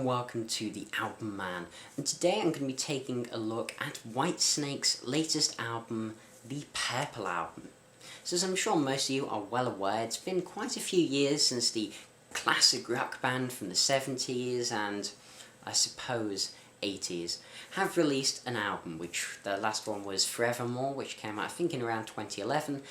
and welcome to TheAIbumMan, and today I'm going to be taking a look at Whitesnake's latest album, The Purple Album. So as I'm sure most of you are well aware, it's been quite a few years since the classic rock band from the 70s and, I suppose, 80s have released an album, which the last one was Forevermore, which came out I think in around 2011,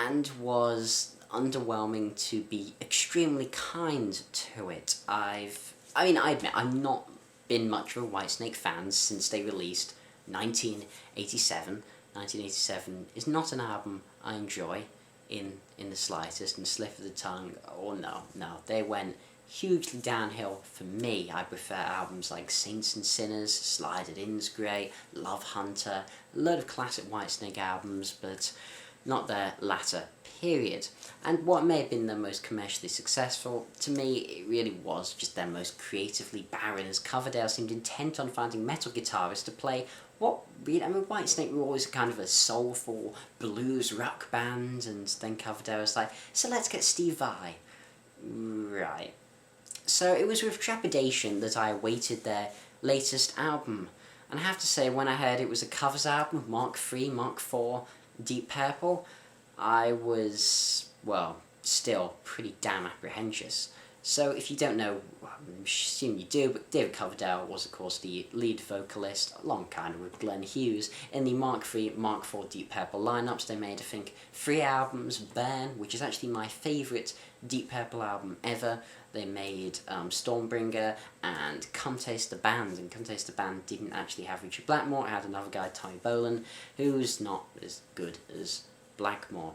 and was underwhelming to be extremely kind to it. I admit I've not been much of a Whitesnake fan since they released 1987. 1987 is not an album I enjoy in the slightest, and slip of the tongue, oh no, they went hugely downhill for me. I prefer albums like Saints and Sinners, Slide It In's great, Love Hunter, a load of classic Whitesnake albums, but not their latter period. And what may have been their most commercially successful, to me it really was just their most creatively barren, as Coverdale seemed intent on finding metal guitarists to play what really, Whitesnake were always kind of a soulful blues rock band, and then Coverdale was like, so let's get Steve Vai. Right. So it was with trepidation that I awaited their latest album, and I have to say, when I heard it was a covers album of Mark III, Mark IV, Deep Purple, I was, well, still pretty damn apprehensive. So if you don't know, I'm assuming you do, but David Coverdale was of course the lead vocalist, along kind of with Glenn Hughes, in the Mark III, Mark IV Deep Purple lineups. They made, I think, 3 albums, Burn, which is actually my favourite Deep Purple album ever. They made Stormbringer and Come Taste the Band, and Come Taste the Band didn't actually have Richard Blackmore. It had another guy, Tommy Bolin, who's not as good as Blackmore.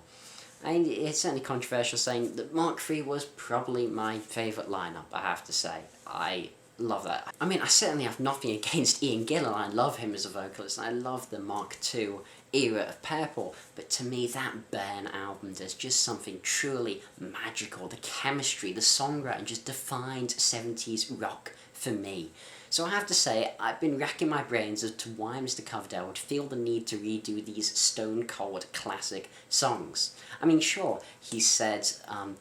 And it's certainly controversial saying that Mark III was probably my favourite lineup, I have to say. I love that. I certainly have nothing against Ian Gillan. I love him as a vocalist, and I love the Mark II era of Purple, but to me that Burn album does just something truly magical. The chemistry, the songwriting just defined 70s rock for me. So I have to say, I've been racking my brains as to why Mr. Coverdale would feel the need to redo these stone-cold classic songs. Sure, he said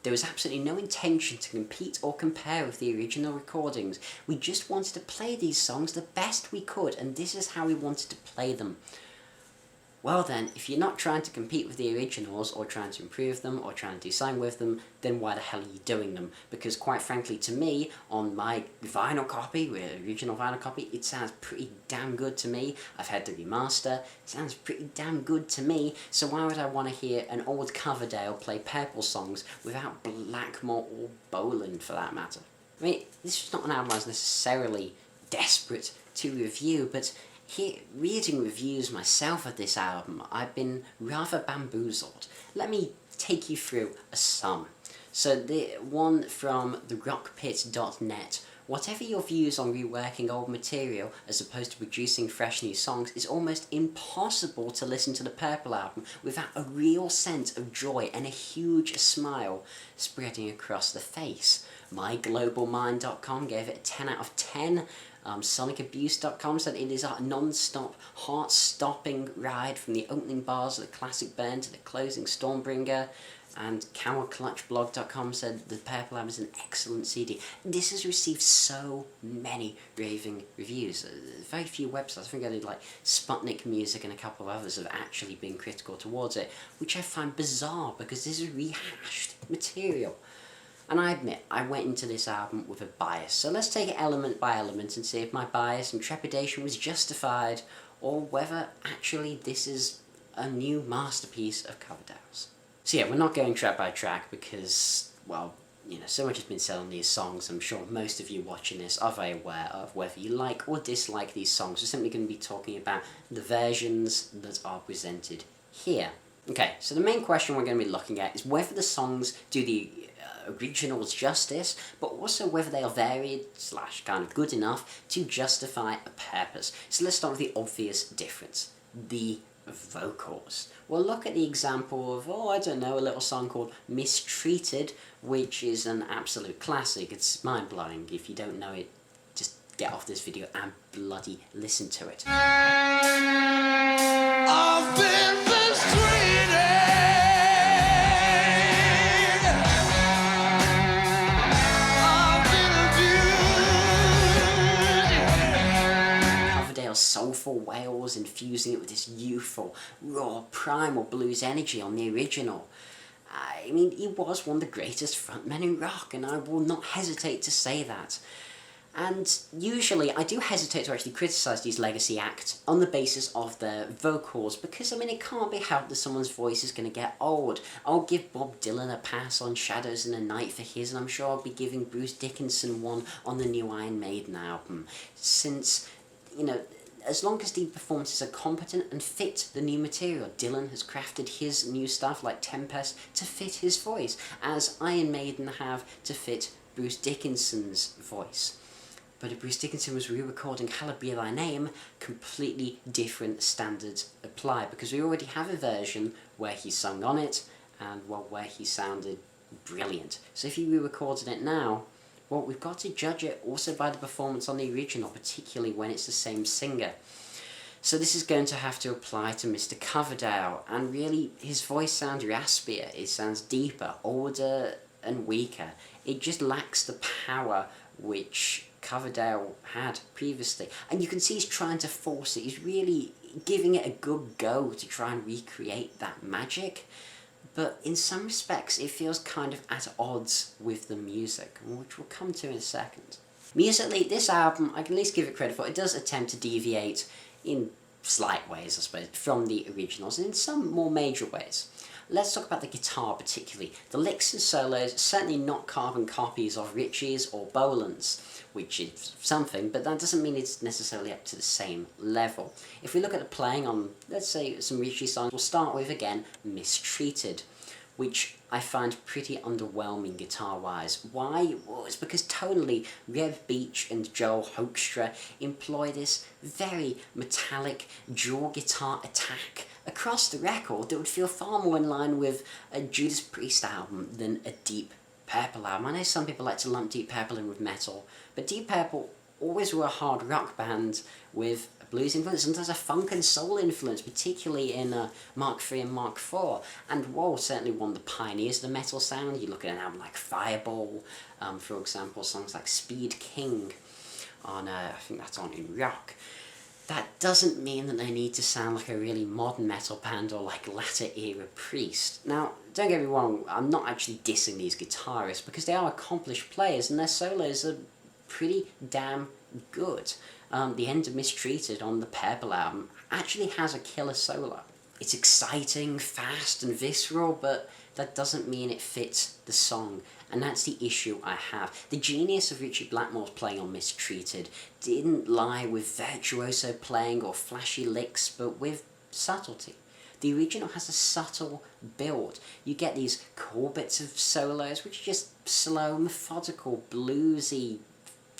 there was absolutely no intention to compete or compare with the original recordings. We just wanted to play these songs the best we could, and this is how we wanted to play them. Well then, if you're not trying to compete with the originals, or trying to improve them, or trying to do something with them, then why the hell are you doing them? Because quite frankly, to me, on my vinyl copy, original vinyl copy, it sounds pretty damn good to me. I've had the remaster, it sounds pretty damn good to me, so why would I want to hear an old Coverdale play Purple songs without Blackmore or Bolin, for that matter? This is not an album I was necessarily desperate to review, but reading reviews myself of this album, I've been rather bamboozled. Let me take you through a sum. So the one from therockpit.net, whatever your views on reworking old material as opposed to producing fresh new songs, it's almost impossible to listen to the Purple album without a real sense of joy and a huge smile spreading across the face. MyGlobalMind.com gave it a 10 out of 10. SonicAbuse.com said it is a non-stop, heart-stopping ride from the opening bars of the classic Burn to the closing Stormbringer. And CamelClutchBlog.com said the Purple album is an excellent CD. This has received so many raving reviews. Very few websites, I think I did like Sputnik Music and a couple of others, have actually been critical towards it, which I find bizarre because this is rehashed material. And I admit, I went into this album with a bias, so let's take it element by element and see if my bias and trepidation was justified, or whether actually this is a new masterpiece of Coverdale's. So yeah, we're not going track by track because, well, so much has been said on these songs. I'm sure most of you watching this are very aware of whether you like or dislike these songs. We're simply going to be talking about the versions that are presented here. Okay, so the main question we're going to be looking at is whether the songs do the originals justice, but also whether they are varied / kind of good enough to justify a purpose. So let's start with the obvious difference, the vocals. We'll look at the example of, a little song called Mistreated, which is an absolute classic. It's mind-blowing. If you don't know it, just get off this video and bloody listen to it. I've been mistreated. I've been abused. powerful wails, infusing it with this youthful, raw, primal blues energy on the original. I mean, he was one of the greatest frontmen in rock, and I will not hesitate to say that. And usually I do hesitate to actually criticise these legacy acts on the basis of their vocals, because I mean it can't be helped that someone's voice is going to get old. I'll give Bob Dylan a pass on Shadows in the Night for his, and I'm sure I'll be giving Bruce Dickinson one on the new Iron Maiden album, since, you know, as long as the performances are competent and fit the new material. Dylan has crafted his new stuff like Tempest to fit his voice, as Iron Maiden have to fit Bruce Dickinson's voice. But if Bruce Dickinson was re-recording Hallowed Be Thy Name, completely different standards apply, because we already have a version where he sung on it, and well, where he sounded brilliant. So if he re-recorded it now, well, we've got to judge it also by the performance on the original, particularly when it's the same singer. So this is going to have to apply to Mr. Coverdale, and really his voice sounds raspier, it sounds deeper, older and weaker. It just lacks the power which Coverdale had previously, and you can see he's trying to force it. He's really giving it a good go to try and recreate that magic, but in some respects it feels kind of at odds with the music, which we'll come to in a second. Musically, this album, I can at least give it credit for, it does attempt to deviate in slight ways, I suppose, from the originals, and in some more major ways. Let's talk about the guitar particularly. The licks and solos are certainly not carbon copies of Ritchie's or Bolan's, which is something, but that doesn't mean it's necessarily up to the same level. If we look at the playing on, let's say, some Ritchie songs, we'll start with, again, Mistreated, which I find pretty underwhelming guitar-wise. Why? Well, it's because tonally, Reb Beach and Joel Hoekstra employ this very metallic dual guitar attack across the record that would feel far more in line with a Judas Priest album than a Deep Purple album. I know some people like to lump Deep Purple in with metal, but Deep Purple always were a hard rock band with a blues influence, sometimes a funk and soul influence, particularly in Mark III and Mark IV. And Wall certainly one of the pioneers of the metal sound. You look at an album like Fireball, for example, songs like Speed King on, I think that's on In Rock. That doesn't mean that they need to sound like a really modern metal band or like latter era Priest. Now, don't get me wrong, I'm not actually dissing these guitarists, because they are accomplished players and their solos are pretty damn good. The end of Mistreated on the Purple album actually has a killer solo. It's exciting, fast and visceral, but that doesn't mean it fits the song, and that's the issue I have. The genius of Richie Blackmore's playing on Mistreated didn't lie with virtuoso playing or flashy licks, but with subtlety. The original has a subtle build. You get these cool bits of solos, which are just slow, methodical, bluesy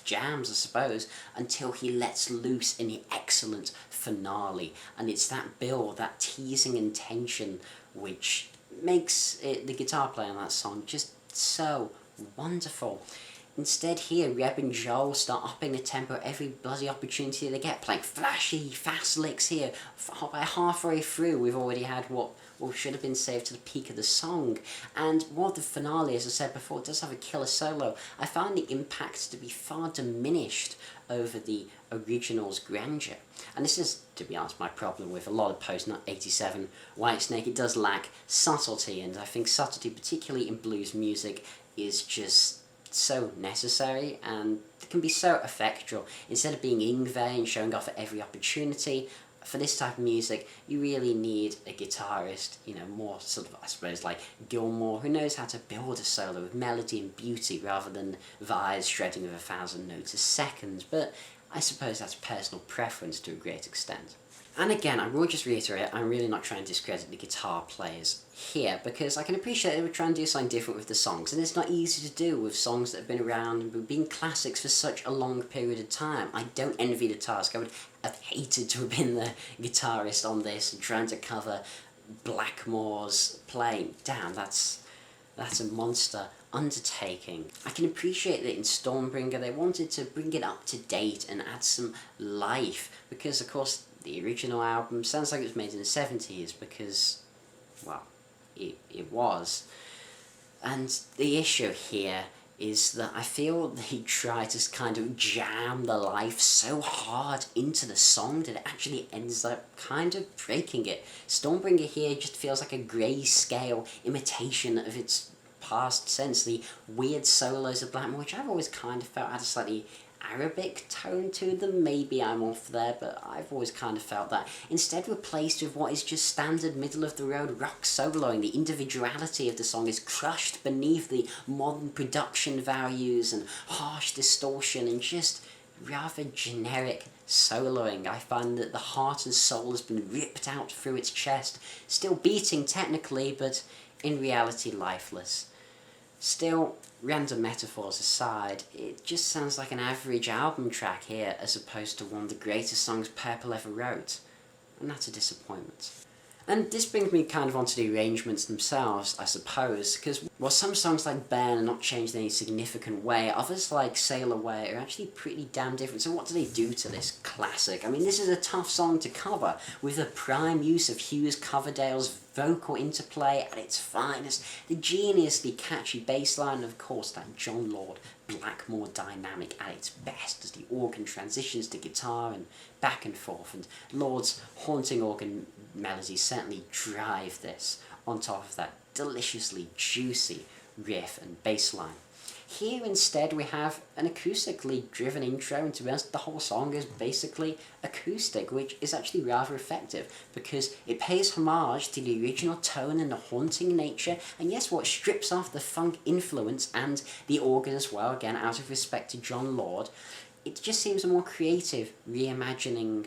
jams, I suppose, until he lets loose in the excellent finale. And it's that build, that teasing and tension, which makes the guitar playing on that song just so wonderful. Instead here, Reb and Joel start upping the tempo every bloody opportunity they get, playing flashy, fast licks here. By halfway through, we've already had what should have been saved to the peak of the song. And while the finale, as I said before, does have a killer solo, I found the impact to be far diminished over the original's grandeur. And this is, to be honest, my problem with a lot of post-87 Whitesnake. It does lack subtlety, and I think subtlety, particularly in blues music, is just so necessary and can be so effectual. Instead of being Yngwie and showing off at every opportunity, for this type of music, you really need a guitarist, you know, more sort of, I suppose, like Gilmour, who knows how to build a solo with melody and beauty rather than Vai's shredding of 1,000 notes a second. But I suppose that's personal preference to a great extent. And again, I will just reiterate, I'm really not trying to discredit the guitar players here, because I can appreciate they were trying to do something different with the songs, and it's not easy to do with songs that have been around and been classics for such a long period of time. I don't envy the task. I would have hated to have been the guitarist on this and trying to cover Blackmore's playing. Damn, that's a monster undertaking. I can appreciate that in Stormbringer they wanted to bring it up to date and add some life, because of course the original album sounds like it was made in the 70s, because, well, it was. And the issue here is that I feel they try to kind of jam the life so hard into the song that it actually ends up kind of breaking it. Stormbringer here just feels like a grayscale imitation of its past sense. The weird solos of Blackmore, which I've always kind of felt had a slightly Arabic tone to them. Maybe I'm off there, but I've always kind of felt that. Instead replaced with what is just standard middle-of-the-road rock soloing. The individuality of the song is crushed beneath the modern production values and harsh distortion and just rather generic soloing. I find that the heart and soul has been ripped out through its chest, still beating technically, but in reality lifeless. Still, random metaphors aside, it just sounds like an average album track here as opposed to one of the greatest songs Purple ever wrote, and that's a disappointment. And this brings me kind of onto the arrangements themselves, I suppose, because while some songs like Burn are not changed in any significant way, others like Sail Away are actually pretty damn different. So what do they do to this classic? I mean, this is a tough song to cover, with the prime use of Hughes Coverdale's vocal interplay at its finest, the geniusly catchy bass line, and of course that John Lord Blackmore dynamic at its best as the organ transitions to guitar and back and forth, and Lord's haunting organ melodies certainly drive this on top of that deliciously juicy riff and bass line. Here instead we have an acoustically driven intro, and to be honest the whole song is basically acoustic, which is actually rather effective because it pays homage to the original tone and the haunting nature, and yes, what strips off the funk influence and the organ as well, again out of respect to John Lord. It just seems a more creative reimagining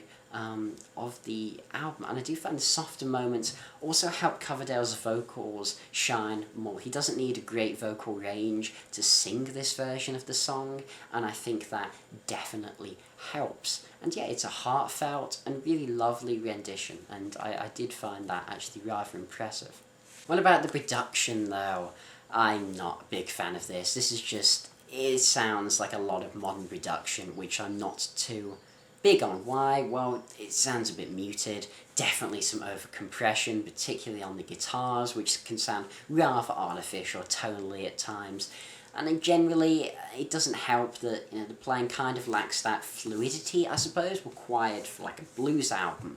of the album, and I do find the softer moments also help Coverdale's vocals shine more. He doesn't need a great vocal range to sing this version of the song, and I think that definitely helps. And yeah, it's a heartfelt and really lovely rendition, and I did find that actually rather impressive. What about the production though? I'm not a big fan of this. This is just, it sounds like a lot of modern production, which I'm not too big on. Why? Well, it sounds a bit muted, definitely some over compression, particularly on the guitars, which can sound rather artificial tonally at times. And then generally, it doesn't help that, you know, the playing kind of lacks that fluidity, I suppose, required for like a blues album.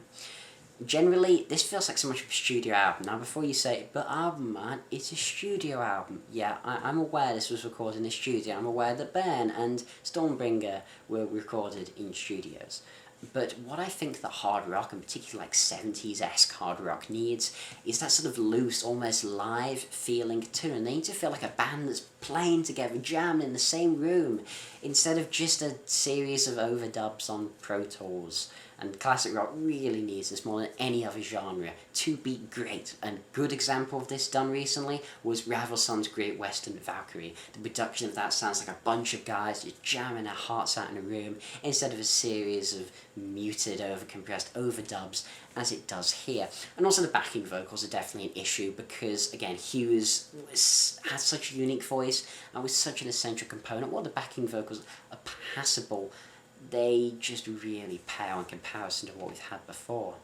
Generally, this feels like so much of a studio album. Now, before you say, but TheAIbumMan, it's a studio album. Yeah, I'm aware this was recorded in the studio. I'm aware that Burn and Stormbringer were recorded in studios. But what I think that hard rock, and particularly like 70s-esque hard rock, needs is that sort of loose, almost live feeling too. And they need to feel like a band that's playing together, jamming in the same room, instead of just a series of overdubs on Pro Tools. And classic rock really needs this more than any other genre to be great. And a good example of this done recently was Ravelson's Great Western Valkyrie. The production of that sounds like a bunch of guys just jamming their hearts out in a room, instead of a series of muted, overcompressed overdubs as it does here. And also the backing vocals are definitely an issue because, again, Hughes has such a unique voice and was such an essential component. While the backing vocals are passable, they just really pale in comparison to what we've had before.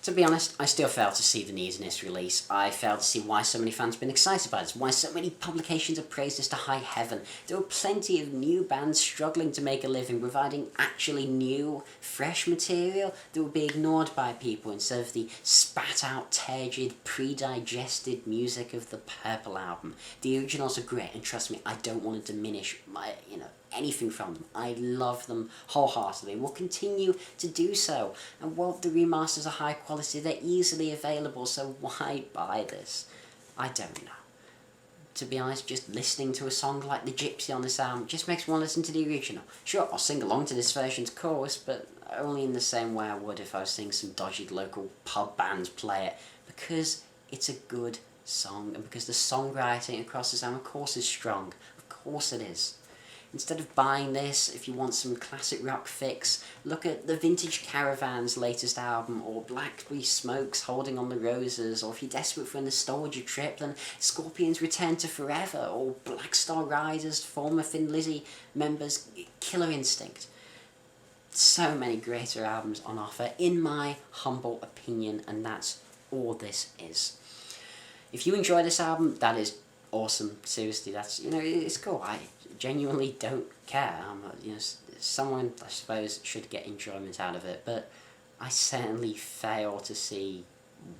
To be honest, I still fail to see the need in this release. I fail to see why so many fans have been excited by this, why so many publications have praised this to high heaven. There were plenty of new bands struggling to make a living, providing actually new, fresh material that would be ignored by people instead of the spat-out, turgid, pre-digested music of the Purple album. The originals are great, and trust me, I don't want to diminish anything from them. I love them wholeheartedly, will continue to do so. And while the remasters are high quality, they're easily available, so why buy this? I don't know. To be honest, just listening to a song like the Gypsy on this album just makes me want to listen to the original. Sure, I'll sing along to this version's chorus, but only in the same way I would if I was seeing some dodgy local pub bands play it, because it's a good song, and because the songwriting across this album, of course, is strong. Of course it is. Instead of buying this, if you want some classic rock fix, look at the Vintage Caravan's latest album, or Blackberry Smoke's Holding on the Roses, or if you're desperate for a nostalgia trip, then Scorpions' Return to Forever, or Black Star Rider's former Thin Lizzy members' Killer Instinct. So many greater albums on offer, in my humble opinion, and that's all this is. If you enjoy this album, that is awesome. Seriously, that's, it's cool. genuinely don't care. You know, someone, I suppose, should get enjoyment out of it, but I certainly fail to see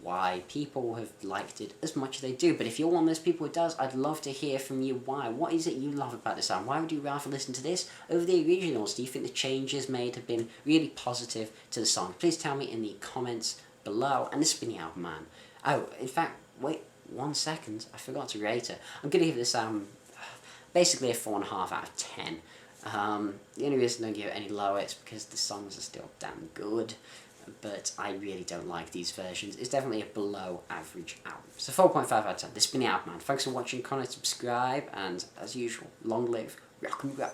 why people have liked it as much as they do. But if you're one of those people who does, I'd love to hear from you why. What is it you love about this album? Why would you rather listen to this over the originals? Do you think the changes made have been really positive to the song? Please tell me in the comments below. And this has been the Album Man. Oh, in fact, wait 1 second, I forgot to rate it. I'm going to give this album basically a 4.5 out of 10. The only reason I don't give it any lower is because the songs are still damn good, but I really don't like these versions. It's definitely a below average album. So 4.5 out of 10. This has been the Album Man. Thanks for watching, comment, subscribe, and as usual, long live rock and roll.